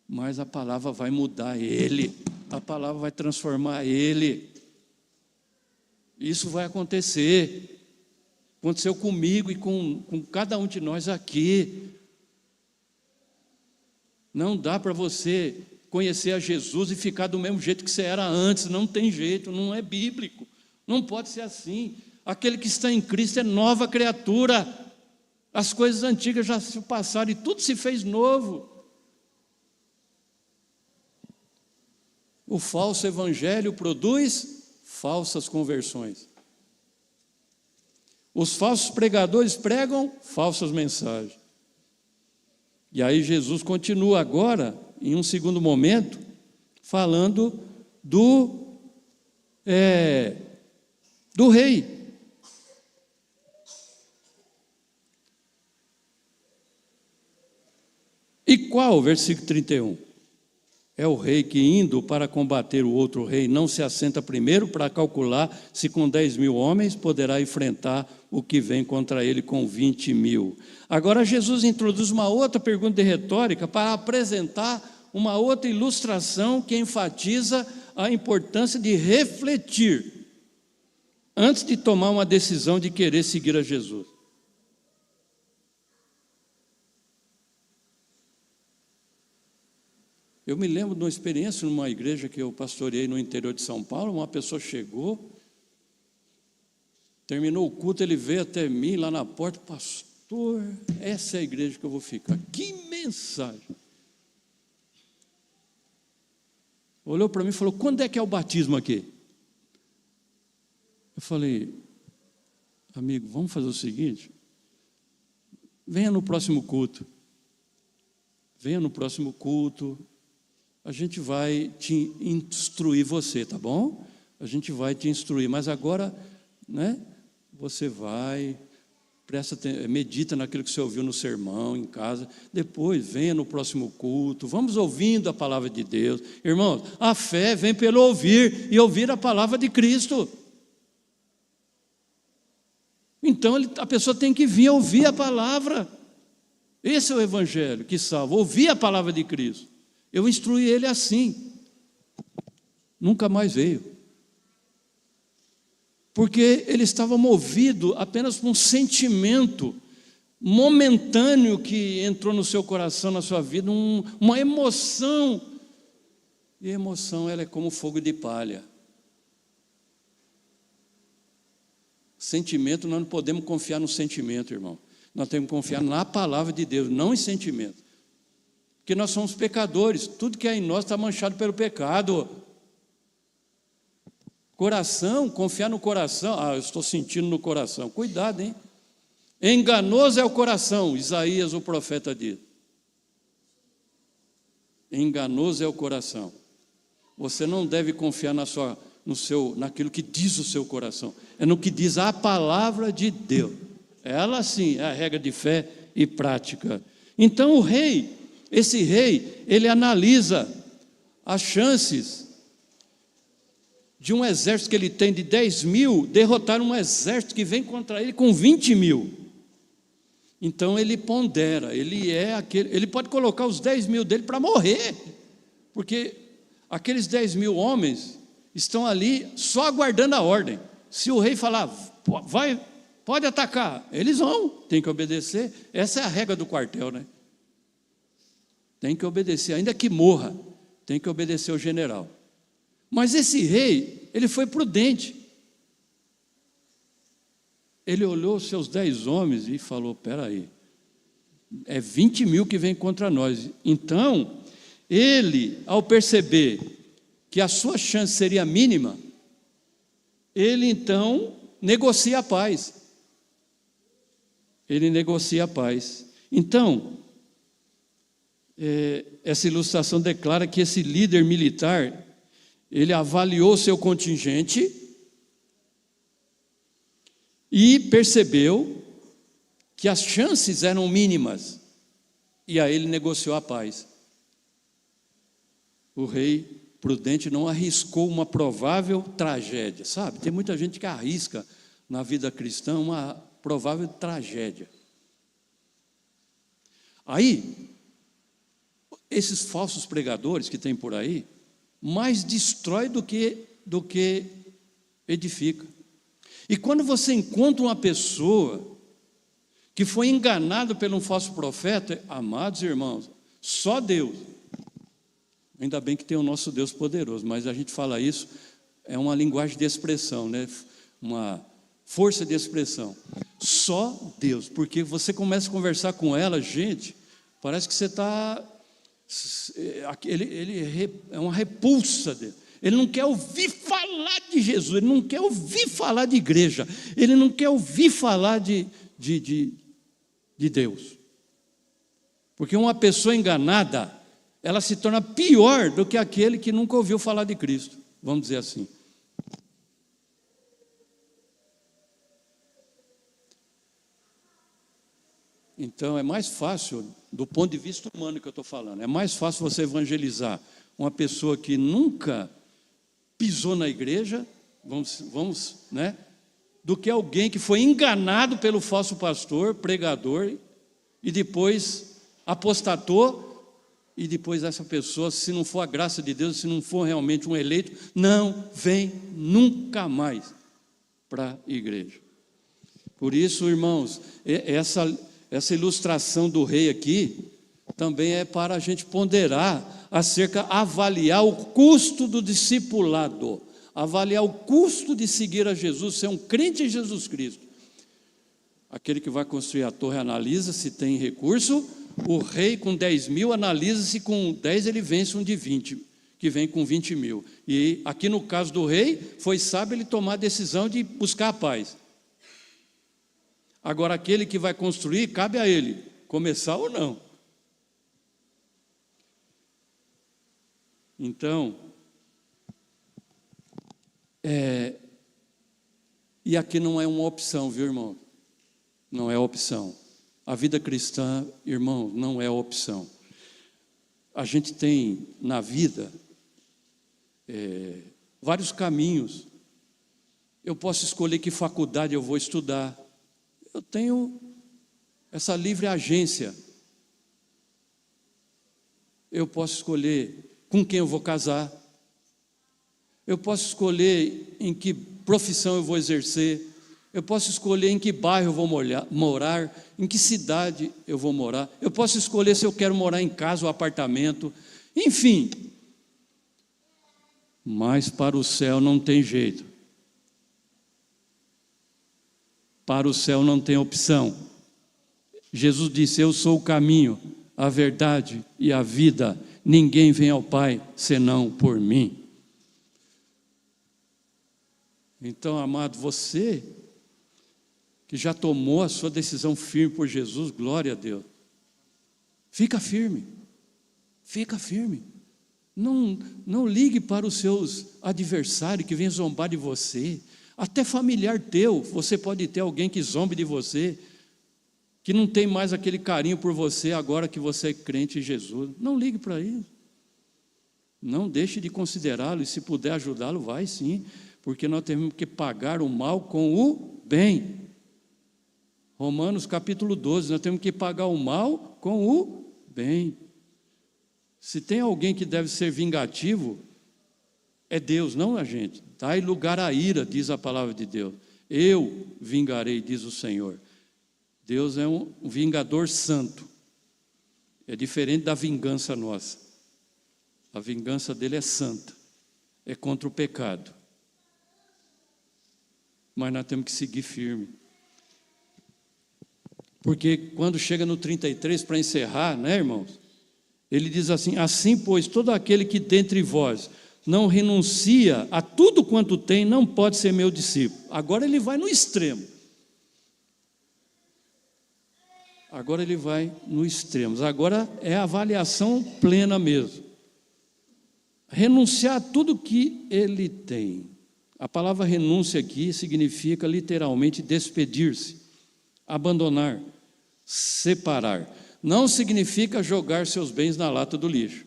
Mas a palavra vai mudar ele. A palavra vai transformar ele. Isso vai acontecer. Aconteceu comigo e com cada um de nós aqui. Não dá para você conhecer a Jesus e ficar do mesmo jeito que você era antes. Não tem jeito, não é bíblico. Não pode ser assim. Aquele que está em Cristo é nova criatura. As coisas antigas já se passaram e tudo se fez novo. O falso evangelho produz falsas conversões. Os falsos pregadores pregam falsas mensagens. E aí Jesus continua agora, em um segundo momento, falando do rei. E qual? Versículo 31. É o rei que, indo para combater o outro rei, não se assenta primeiro para calcular se com 10.000 homens poderá enfrentar o que vem contra ele com 20.000. Agora Jesus introduz uma outra pergunta de retórica para apresentar uma outra ilustração que enfatiza a importância de refletir antes de tomar uma decisão de querer seguir a Jesus. Eu me lembro de uma experiência numa igreja que eu pastoreei no interior de São Paulo. Uma pessoa chegou, terminou o culto, ele veio até mim lá na porta: pastor, essa é a igreja que eu vou ficar. Que mensagem! Olhou para mim e falou: quando é que é o batismo aqui? Eu falei: amigo, vamos fazer o seguinte, venha no próximo culto. Venha no próximo culto. A gente vai te instruir você, tá bom? A gente vai te instruir, mas agora, né? Você vai, medita naquilo que você ouviu no sermão, em casa. Depois, venha no próximo culto. Vamos ouvindo a palavra de Deus. Irmãos, a fé vem pelo ouvir e ouvir a palavra de Cristo. Então, a pessoa tem que vir ouvir a palavra. Esse é o evangelho que salva, ouvir a palavra de Cristo. Eu instruí ele assim. Nunca mais veio. Porque ele estava movido apenas por um sentimento momentâneo que entrou no seu coração, na sua vida, uma emoção. E a emoção, ela é como fogo de palha. Sentimento, nós não podemos confiar no sentimento, irmão. Nós temos que confiar na palavra de Deus, não em sentimento. Porque nós somos pecadores, tudo que é em nós está manchado pelo pecado. Coração, confiar no coração. Eu estou sentindo no coração. Cuidado, hein? Enganoso é o coração, Isaías, o profeta, diz. Enganoso é o coração. Você não deve confiar naquilo que diz o seu coração. É no que diz a palavra de Deus. Ela sim é a regra de fé e prática. Então o rei, esse rei, ele analisa as chances de um exército que ele tem de 10 mil derrotar um exército que vem contra ele com 20 mil. Então ele pondera, ele pode colocar os 10 mil dele para morrer, porque aqueles 10 mil homens estão ali só aguardando a ordem. Se o rei falar, vai, pode atacar, eles vão, tem que obedecer. Essa é a regra do quartel, né? Tem que obedecer, ainda que morra, tem que obedecer ao general. Mas esse rei, ele foi prudente. Ele olhou os seus 10 homens e falou, espera aí, é 20 mil que vem contra nós. Então, ele, ao perceber que a sua chance seria mínima, ele então negocia a paz. Ele negocia a paz. Então, essa ilustração declara que esse líder militar, ele avaliou seu contingente e percebeu que as chances eram mínimas, e aí ele negociou a paz. O rei prudente não arriscou uma provável tragédia, sabe? Tem muita gente que arrisca na vida cristã uma provável tragédia. Aí, esses falsos pregadores que tem por aí, mais destrói do que edifica. E quando você encontra uma pessoa que foi enganada por um falso profeta, amados irmãos, só Deus, ainda bem que tem o nosso Deus poderoso, mas a gente fala isso, é uma linguagem de expressão, né? Uma força de expressão. Só Deus, porque você começa a conversar com ela, gente, parece que você está... Ele é uma repulsa dele. Ele não quer ouvir falar de Jesus, ele não quer ouvir falar de igreja, ele não quer ouvir falar de Deus. Porque uma pessoa enganada, ela se torna pior do que aquele que nunca ouviu falar de Cristo, vamos dizer assim. Então é mais fácil, do ponto de vista humano que eu estou falando, é mais fácil você evangelizar uma pessoa que nunca pisou na igreja, né, do que alguém que foi enganado pelo falso pastor, pregador, e depois apostatou, e depois essa pessoa, se não for a graça de Deus, se não for realmente um eleito, não vem nunca mais para a igreja. Por isso, irmãos, essa ilustração do rei aqui também é para a gente ponderar avaliar o custo do discipulado, avaliar o custo de seguir a Jesus, ser um crente em Jesus Cristo. Aquele que vai construir a torre analisa se tem recurso, o rei com 10 mil analisa se com 10 ele vence um de 20, que vem com 20 mil. E aqui no caso do rei, foi sábio ele tomar a decisão de buscar a paz. Agora aquele que vai construir, cabe a ele começar ou não. Então, e aqui não é uma opção, viu, irmão? Não é opção. A vida cristã, irmão, não é opção. A gente tem na vida vários caminhos. Eu posso escolher que faculdade eu vou estudar. Eu tenho essa livre agência. Eu posso escolher com quem eu vou casar. Eu posso escolher em que profissão eu vou exercer. Eu posso escolher em que bairro eu vou morar, em que cidade eu vou morar. Eu posso escolher se eu quero morar em casa ou apartamento. Enfim. Mas para o céu não tem jeito. Para o céu não tem opção. Jesus disse, eu sou o caminho, a verdade e a vida. Ninguém vem ao Pai senão por mim. Então, amado, você que já tomou a sua decisão firme por Jesus, glória a Deus. Fica firme. Fica firme. Não ligue para os seus adversários que vêm zombar de você. Até familiar teu, você pode ter alguém que zombe de você. que não tem mais aquele carinho por você agora que você é crente em Jesus. Não ligue para isso. Não deixe de considerá-lo, e se puder ajudá-lo, vai sim, porque nós temos que pagar o mal com o bem. Romanos capítulo 12, nós temos que pagar o mal com o bem. Se tem alguém que deve ser vingativo, é Deus, não a gente. Dai lugar à ira, diz a palavra de Deus. Eu vingarei, diz o Senhor. Deus é um vingador santo. É diferente da vingança nossa. A vingança dele é santa. É contra o pecado. Mas nós temos que seguir firme. Porque quando chega no 33, para encerrar, né, irmãos? Ele diz assim: assim, pois, todo aquele que dentre vós não renuncia a tudo quanto tem, não pode ser meu discípulo. Agora ele vai no extremo. Agora ele vai no extremo. Agora é a avaliação plena mesmo. Renunciar a tudo que ele tem. A palavra renúncia aqui significa literalmente despedir-se, abandonar, separar. Não significa jogar seus bens na lata do lixo.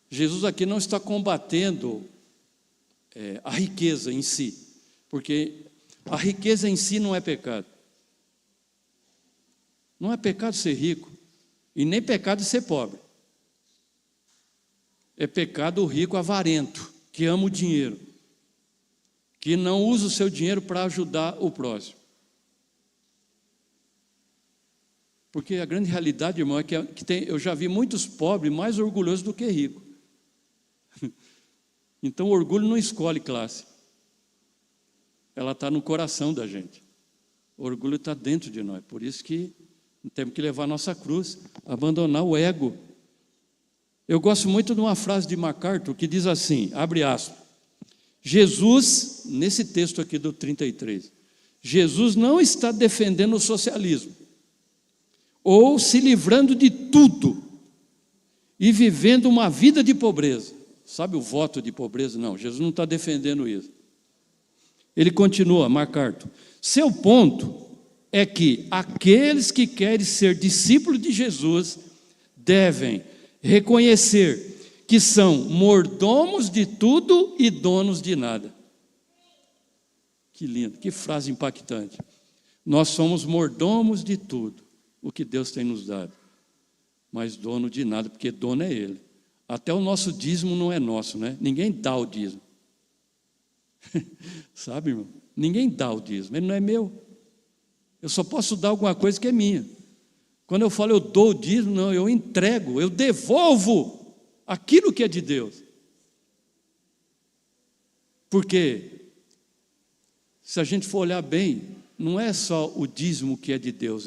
Jesus aqui não está combatendo a riqueza em si, porque a riqueza em si não é pecado. Não é pecado ser rico, e nem pecado ser pobre. É pecado o rico avarento, que ama o dinheiro, que não usa o seu dinheiro para ajudar o próximo. Porque a grande realidade, irmão, é que eu já vi muitos pobres mais orgulhosos do que ricos. Então o orgulho não escolhe classe. Ela está no coração da gente. O orgulho está dentro de nós. Por isso que temos que levar a nossa cruz, abandonar o ego. Eu gosto muito de uma frase de MacArthur que diz assim, abre aspas, Jesus, nesse texto aqui do 33, Jesus não está defendendo o socialismo, ou se livrando de tudo, e vivendo uma vida de pobreza. Sabe o voto de pobreza? Não, Jesus não está defendendo isso. Ele continua, MacArthur, seu ponto é que aqueles que querem ser discípulos de Jesus devem reconhecer que são mordomos de tudo e donos de nada. Que lindo, que frase impactante. Nós somos mordomos de tudo, o que Deus tem nos dado, mas dono de nada, porque dono é Ele. Até o nosso dízimo não é nosso, né? Ninguém dá o dízimo. Sabe, irmão? Ninguém dá o dízimo, ele não é meu. Eu só posso dar alguma coisa que é minha. Quando eu falo eu dou o dízimo, não, eu entrego, eu devolvo aquilo que é de Deus. Porque, se a gente for olhar bem, não é só o dízimo que é de Deus,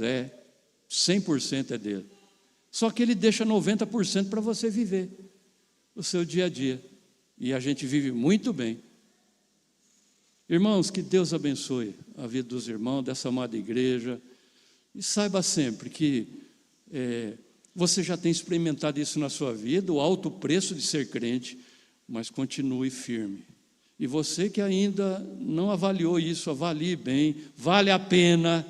100% é dele. Só que ele deixa 90% para você viver o seu dia a dia. E a gente vive muito bem. Irmãos, que Deus abençoe a vida dos irmãos, dessa amada igreja. E saiba sempre que você já tem experimentado isso na sua vida, o alto preço de ser crente, mas continue firme. E você que ainda não avaliou isso, avalie bem, vale a pena,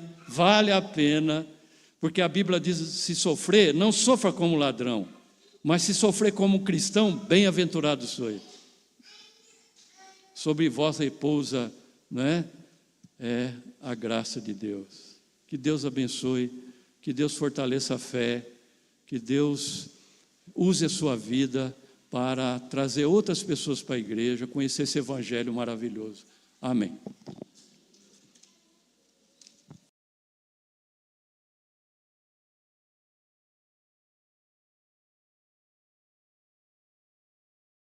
porque a Bíblia diz, se sofrer, não sofra como ladrão, mas se sofrer como cristão, bem-aventurado sois. Sobre vós repousa, né, a graça de Deus. Que Deus abençoe, que Deus fortaleça a fé, que Deus use a sua vida para trazer outras pessoas para a igreja, conhecer esse evangelho maravilhoso. Amém.